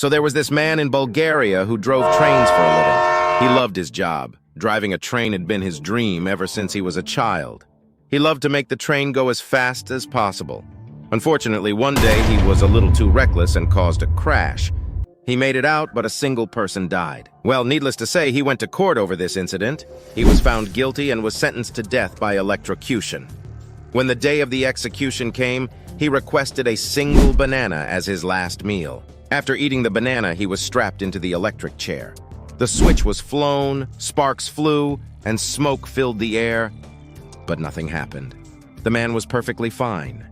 So there was this man in Bulgaria who drove trains for a living. He loved his job. Driving a train had been his dream ever since he was a child. He loved to make the train go as fast as possible. Unfortunately, one day he was a little too reckless and caused a crash. He made it out, but a single person died. Well, needless to say, he went to court over this incident. He was found guilty and was sentenced to death by electrocution. When the day of the execution came, he requested a single banana as his last meal. After eating the banana, he was strapped into the electric chair. The switch was flown, sparks flew, and smoke filled the air, but nothing happened. The man was perfectly fine.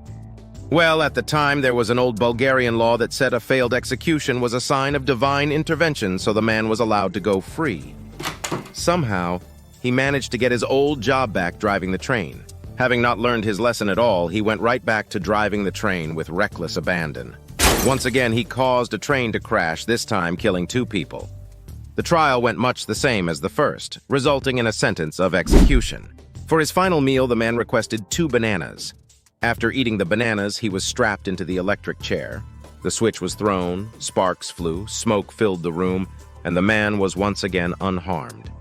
Well, at the time, there was an old Bulgarian law that said a failed execution was a sign of divine intervention, so the man was allowed to go free. Somehow, he managed to get his old job back driving the train. Having not learned his lesson at all, he went right back to driving the train with reckless abandon. Once again, he caused a train to crash, this time killing 2 people. The trial went much the same as the first, resulting in a sentence of execution. For his final meal, the man requested 2 bananas. After eating the bananas, he was strapped into the electric chair. The switch was thrown, sparks flew, smoke filled the room, and the man was once again unharmed.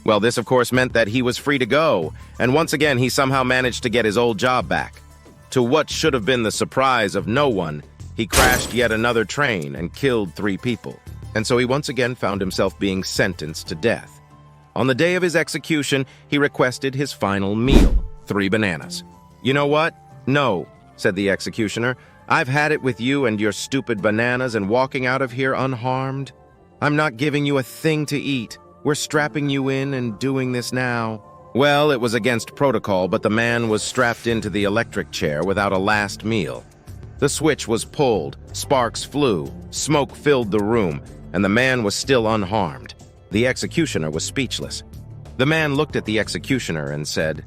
Well, this of course meant that he was free to go, and once again he somehow managed to get his old job back. To what should have been the surprise of no one, he crashed yet another train and killed 3 people. And so he once again found himself being sentenced to death. On the day of his execution, he requested his final meal, 3 bananas. "You know what? No," said the executioner. "I've had it with you and your stupid bananas and walking out of here unharmed. I'm not giving you a thing to eat. We're strapping you in and doing this now." Well, it was against protocol, but the man was strapped into the electric chair without a last meal. The switch was pulled, sparks flew, smoke filled the room, and the man was still unharmed. The executioner was speechless. The man looked at the executioner and said,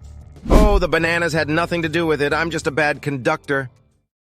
"Oh, the bananas had nothing to do with it. I'm just a bad conductor."